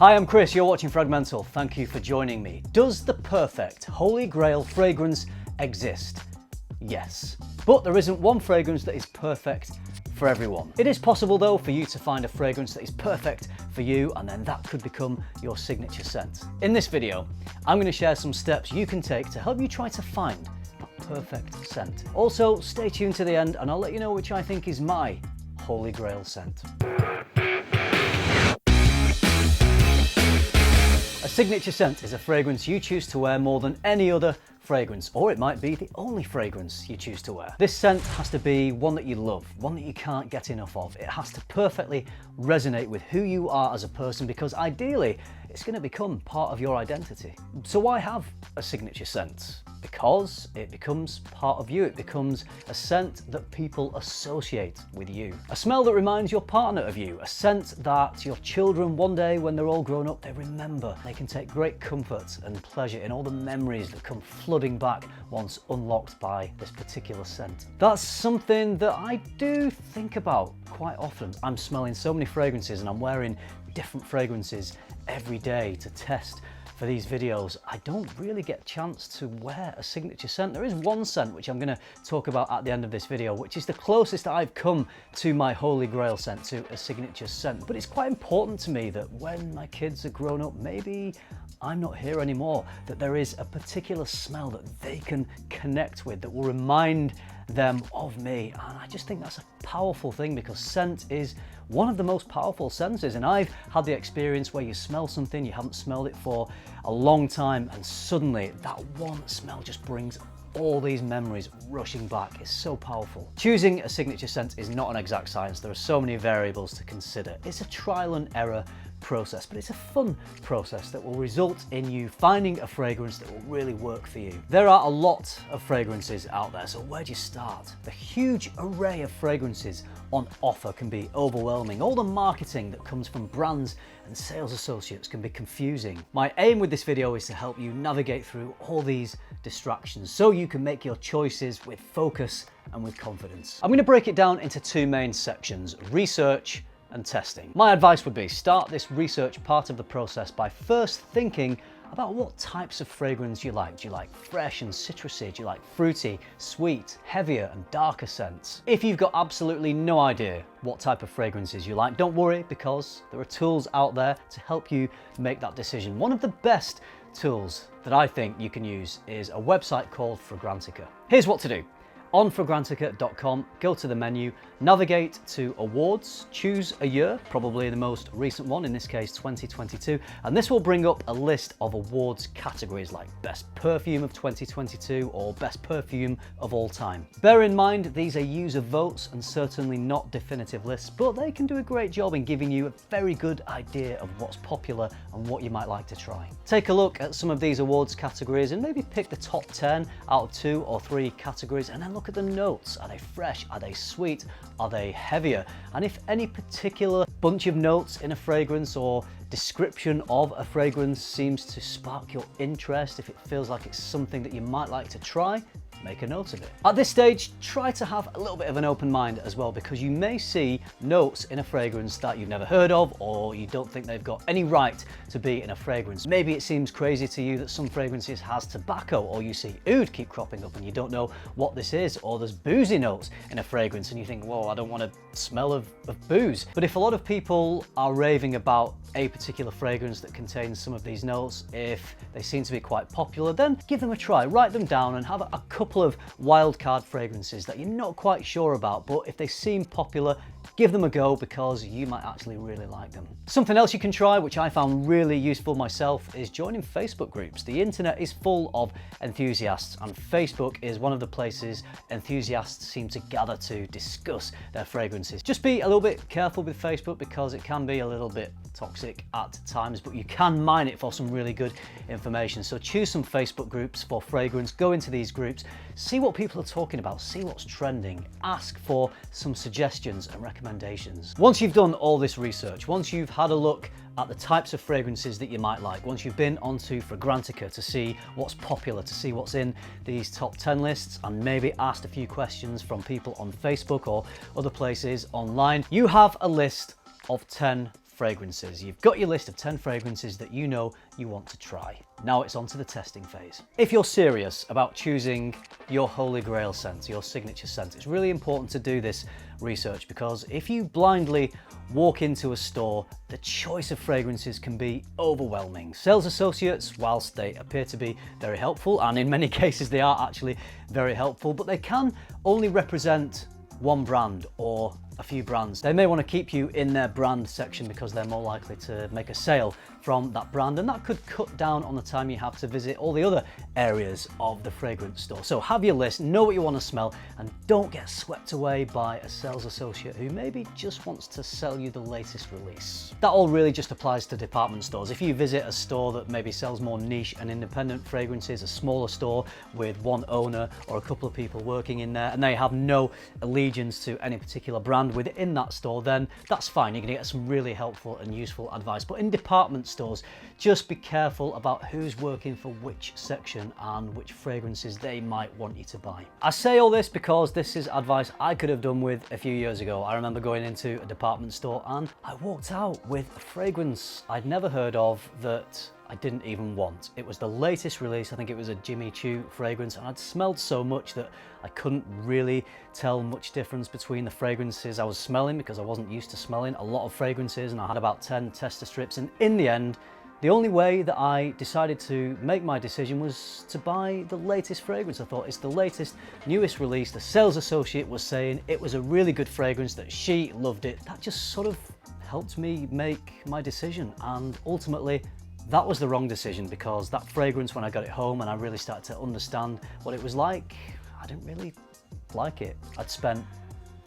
Hi, I'm Chris, you're watching FRAG-MENTAL. Thank you for joining me. Does the perfect Holy Grail fragrance exist? Yes. But there isn't one fragrance that is perfect for everyone. It is possible though for you to find a fragrance that is perfect for you, and then that could become your signature scent. In this video, I'm going to share some steps you can take to help you try to find that perfect scent. Also, stay tuned to the end and I'll let you know which I think is my Holy Grail scent. A signature scent is a fragrance you choose to wear more than any other fragrance, or it might be the only fragrance you choose to wear. This scent has to be one that you love, one that you can't get enough of. It has to perfectly resonate with who you are as a person, because ideally it's going to become part of your identity. So why have a signature scent? Because it becomes part of you. It becomes a scent that people associate with you. A smell that reminds your partner of you. A scent that your children one day, when they're all grown up, they remember. They can take great comfort and pleasure in all the memories that come flooding back once unlocked by this particular scent. That's something that I do think about quite often. I'm smelling so many fragrances and I'm wearing different fragrances every day to test for these videos. I don't really get a chance to wear a signature scent. There is one scent which I'm going to talk about at the end of this video, which is the closest I've come to my Holy Grail scent, to a signature scent. But it's quite important to me that when my kids are grown up, maybe I'm not here anymore, that there is a particular smell that they can connect with that will remind them of me. And I just think that's a powerful thing, because scent is one of the most powerful senses. And I've had the experience where you smell something, you haven't smelled it for a long time, and suddenly that one smell just brings all these memories rushing back. It's so powerful. Choosing a signature scent is not an exact science. There are so many variables to consider. It's a trial and error process, but it's a fun process that will result in you finding a fragrance that will really work for you. There are a lot of fragrances out there, so where do you start? The huge array of fragrances on offer can be overwhelming. All the marketing that comes from brands and sales associates can be confusing. My aim with this video is to help you navigate through all these distractions so you can make your choices with focus and with confidence. I'm going to break it down into two main sections: research and testing. My advice would be start this research part of the process by first thinking about what types of fragrance you like. Do you like fresh and citrusy? Do you like fruity, sweet, heavier and darker scents? If you've got absolutely no idea what type of fragrances you like, don't worry, because there are tools out there to help you make that decision. One of the best tools that I think you can use is a website called Fragrantica. Here's what to do. On fragrantica.com, go to the menu, navigate to awards, choose a year, probably the most recent one, in this case 2022, and this will bring up a list of awards categories like Best Perfume of 2022 or Best Perfume of all time. Bear in mind, these are user votes and certainly not definitive lists, but they can do a great job in giving you a very good idea of what's popular and what you might like to try. Take a look at some of these awards categories and maybe pick the top 10 out of 2 or 3 categories, and then look at the notes. Are they fresh? Are they sweet? Are they heavier? And if any particular bunch of notes in a fragrance or description of a fragrance seems to spark your interest, if it feels like it's something that you might like to try, make a note of it. At this stage, try to have a little bit of an open mind as well, because you may see notes in a fragrance that you've never heard of, or you don't think they've got any right to be in a fragrance. Maybe it seems crazy to you that some fragrances has tobacco, or you see oud keep cropping up and you don't know what this is, or there's boozy notes in a fragrance and you think, whoa, I don't want to smell of booze. But if a lot of people are raving about a particular fragrance that contains some of these notes, if they seem to be quite popular, then give them a try. Write them down and have a couple of wildcard fragrances that you're not quite sure about, but if they seem popular, give them a go, because you might actually really like them. Something else you can try, which I found really useful myself, is joining Facebook groups. The internet is full of enthusiasts, and Facebook is one of the places enthusiasts seem to gather to discuss their fragrances. Just be a little bit careful with Facebook, because it can be a little bit toxic at times, but you can mine it for some really good information. So choose some Facebook groups for fragrance, go into these groups, see what people are talking about, see what's trending, ask for some suggestions and recommendations. Once you've done all this research, once you've had a look at the types of fragrances that you might like, once you've been onto Fragrantica to see what's popular, to see what's in these top 10 lists, and maybe asked a few questions from people on Facebook or other places online, you have a list of 10 fragrances. You've got your list of 10 fragrances that you know you want to try. Now it's on to the testing phase. If you're serious about choosing your holy grail scent, your signature scent, it's really important to do this research, because if you blindly walk into a store, the choice of fragrances can be overwhelming. Sales associates, whilst they appear to be very helpful, and in many cases they are actually very helpful, but they can only represent one brand or a few brands. They may want to keep you in their brand section because they're more likely to make a sale from that brand, and that could cut down on the time you have to visit all the other areas of the fragrance store. So have your list, know what you want to smell, and don't get swept away by a sales associate who maybe just wants to sell you the latest release. That all really just applies to department stores. If you visit a store that maybe sells more niche and independent fragrances, a smaller store with one owner or a couple of people working in there, and they have no allegiance to any particular brand within that store, then that's fine. You're going to get some really helpful and useful advice. But in department stores, just be careful about who's working for which section and which fragrances they might want you to buy. I say all this because this is advice I could have done with a few years ago. I remember going into a department store and I walked out with a fragrance I'd never heard of that I didn't even want. It was the latest release. I think it was a Jimmy Choo fragrance, and I'd smelled so much that I couldn't really tell much difference between the fragrances I was smelling, because I wasn't used to smelling a lot of fragrances, and I had about 10 tester strips. And in the end, the only way that I decided to make my decision was to buy the latest fragrance. I thought, it's the latest, newest release. The sales associate was saying it was a really good fragrance, that she loved it. That just sort of helped me make my decision, and ultimately that was the wrong decision, because that fragrance, when I got it home and I really started to understand what it was like, I didn't really like it. I'd spent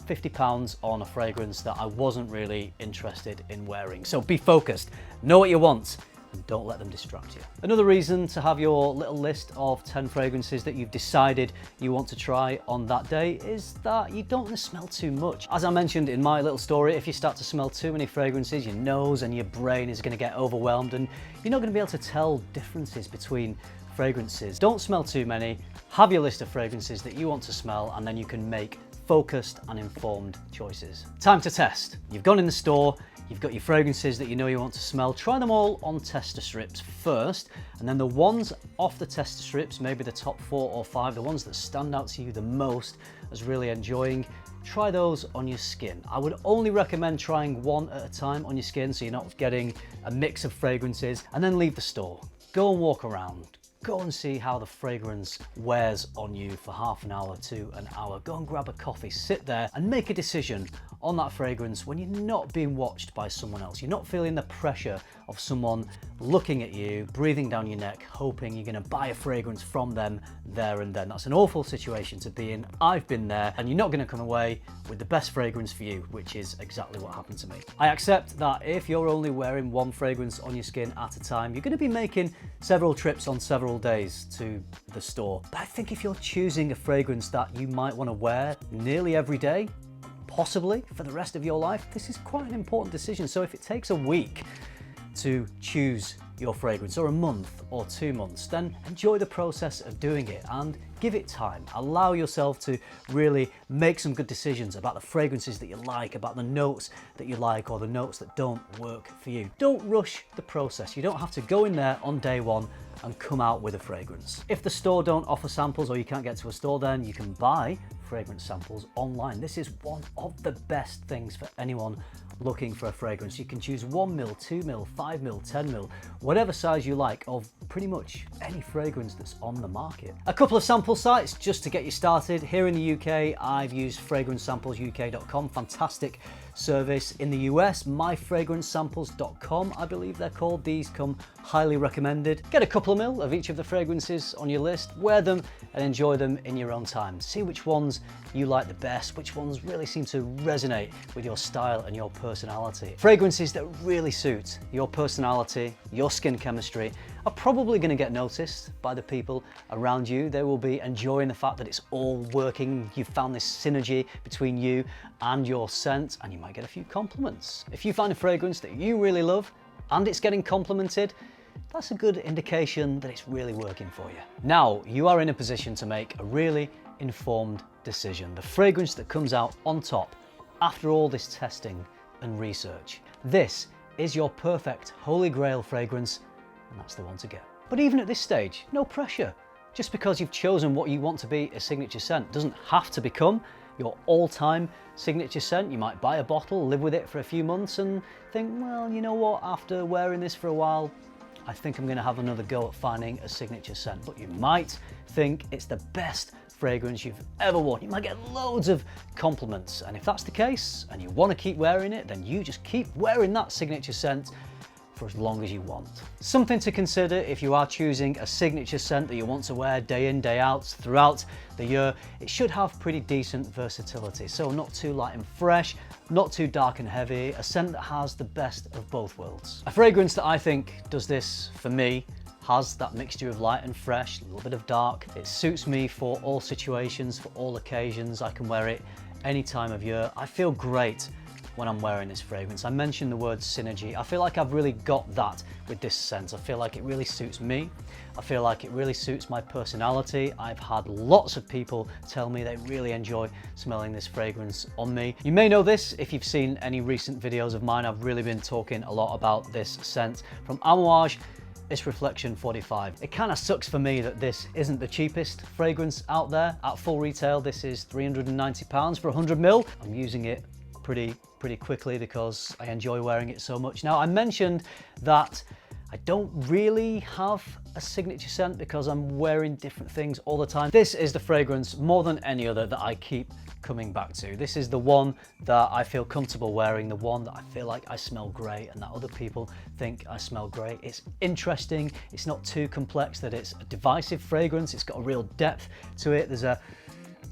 £50 on a fragrance that I wasn't really interested in wearing. So be focused, know what you want, and don't let them distract you. Another reason to have your little list of 10 fragrances that you've decided you want to try on that day is that you don't want to smell too much. As I mentioned in my little story, if you start to smell too many fragrances, your nose and your brain is going to get overwhelmed, and you're not going to be able to tell differences between fragrances. Don't smell too many. Have your list of fragrances that you want to smell, and then you can make focused and informed choices. Time to test. You've gone in the store, you've got your fragrances that you know you want to smell. Try them all on tester strips first, and then the ones off the tester strips, maybe the top 4 or 5, the ones that stand out to you the most as really enjoying, try those on your skin. I would only recommend trying one at a time on your skin, so you're not getting a mix of fragrances, and then leave the store. Go and walk around. Go and see how the fragrance wears on you for half an hour to an hour. Go and grab a coffee, sit there and make a decision on that fragrance when you're not being watched by someone else. You're not feeling the pressure of someone looking at you, breathing down your neck, hoping you're going to buy a fragrance from them there and then. That's an awful situation to be in. I've been there, and you're not going to come away with the best fragrance for you, which is exactly what happened to me. I accept that if you're only wearing one fragrance on your skin at a time, you're going to be making several trips on several days to the store. But I think if you're choosing a fragrance that you might want to wear nearly every day, possibly for the rest of your life, this is quite an important decision. So if it takes a week to choose your fragrance, or a month or 2 months, then enjoy the process of doing it and give it time. Allow yourself to really make some good decisions about the fragrances that you like, about the notes that you like, or the notes that don't work for you. Don't rush the process. You don't have to go in there on day one and come out with a fragrance. If the store don't offer samples, or you can't get to a store, then you can buy fragrance samples online. This is one of the best things for anyone looking for a fragrance. You can choose 1ml, 2ml, 5ml, 10ml, whatever size you like, of pretty much any fragrance that's on the market. A couple of sample sites just to get you started. Here in the UK, I've used fragrancesamplesuk.com, fantastic service. In the US, myfragrancesamples.com, I believe they're called. These come highly recommended. Get a couple of mil of each of the fragrances on your list, wear them and enjoy them in your own time. See which ones you like the best, which ones really seem to resonate with your style and your personality. Fragrances that really suit your personality, your skin chemistry, are probably going to get noticed by the people around you. They will be enjoying the fact that it's all working. You've found this synergy between you and your scent, and you might get a few compliments. If you find a fragrance that you really love and it's getting complimented, that's a good indication that it's really working for you. Now you are in a position to make a really informed decision. The fragrance that comes out on top after all this testing and research. This is your perfect holy grail fragrance, and that's the one to get. But even at this stage, no pressure. Just because you've chosen what you want to be a signature scent doesn't have to become your all-time signature scent. You might buy a bottle, live with it for a few months and think, well, you know what, after wearing this for a while, I think I'm going to have another go at finding a signature scent. But you might think it's the best fragrance you've ever worn. You might get loads of compliments, and if that's the case and you want to keep wearing it, then you just keep wearing that signature scent for as long as you want. Something to consider if you are choosing a signature scent that you want to wear day in, day out throughout the year. It should have pretty decent versatility, so not too light and fresh, not too dark and heavy, a scent that has the best of both worlds. A fragrance that I think does this for me has that mixture of light and fresh, a little bit of dark. It suits me for all situations, for all occasions. I can wear it any time of year. I feel great when I'm wearing this fragrance. I mentioned the word synergy. I feel like I've really got that with this scent. I feel like it really suits me. I feel like it really suits my personality. I've had lots of people tell me they really enjoy smelling this fragrance on me. You may know this if you've seen any recent videos of mine. I've really been talking a lot about this scent from Amouage. It's Reflection 45. It kind of sucks for me that this isn't the cheapest fragrance out there. At full retail, this is £390 for 100 ml. I'm using it pretty quickly because I enjoy wearing it so much. Now, I mentioned that I don't really have a signature scent because I'm wearing different things all the time. This is the fragrance more than any other that I keep coming back to. This is the one that I feel comfortable wearing, the one that I feel like I smell great and that other people think I smell great. It's interesting, it's not too complex that it's a divisive fragrance, it's got a real depth to it. There's a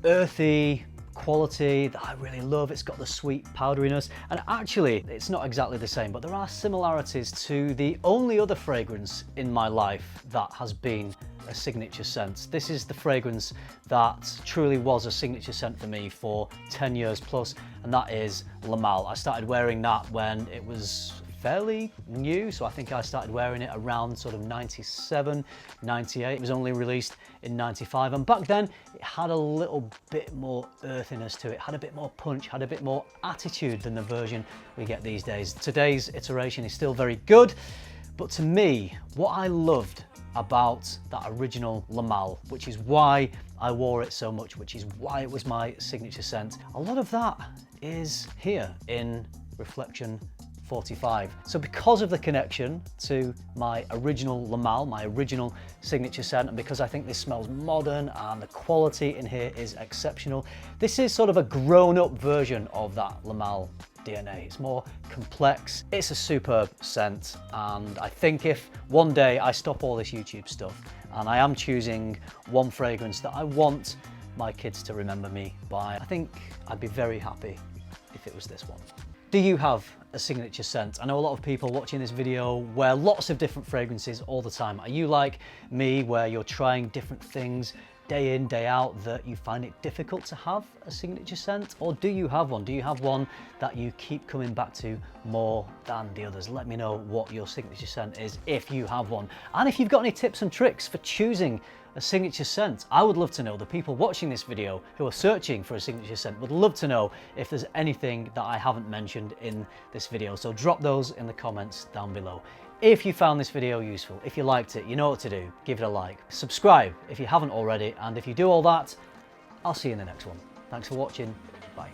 earthy quality that I really love. It's got the sweet powderiness, and actually it's not exactly the same, but there are similarities to the only other fragrance in my life that has been a signature scent. This is the fragrance that truly was a signature scent for me for 10 years plus, and that is Le Mal. I started wearing that when it was fairly new, so I think I started wearing it around sort of 97, 98. It was only released in 95, and back then it had a little bit more earthiness to it, had a bit more punch, had a bit more attitude than the version we get these days. Today's iteration is still very good, but to me, what I loved about that original Le Mal, which is why I wore it so much, which is why it was my signature scent, a lot of that is here in Reflection 45. So because of the connection to my original Le Mal, my original signature scent, and because I think this smells modern and the quality in here is exceptional, this is sort of a grown-up version of that Le Mal DNA. It's more complex. It's a superb scent, and I think if one day I stop all this YouTube stuff and I am choosing one fragrance that I want my kids to remember me by, I think I'd be very happy if it was this one. Do you have a signature scent? I know a lot of people watching this video wear lots of different fragrances all the time. Are you like me, where you're trying different things day in, day out, that you find it difficult to have a signature scent? Or do you have one? Do you have one that you keep coming back to more than the others? Let me know what your signature scent is if you have one. And if you've got any tips and tricks for choosing a signature scent, I would love to know. The people watching this video who are searching for a signature scent would love to know if there's anything that I haven't mentioned in this video. So drop those in the comments down below. If you found this video useful, if you liked it, you know what to do. Give it a like. Subscribe if you haven't already, and if you do all that, I'll see you in the next one. Thanks for watching. Bye.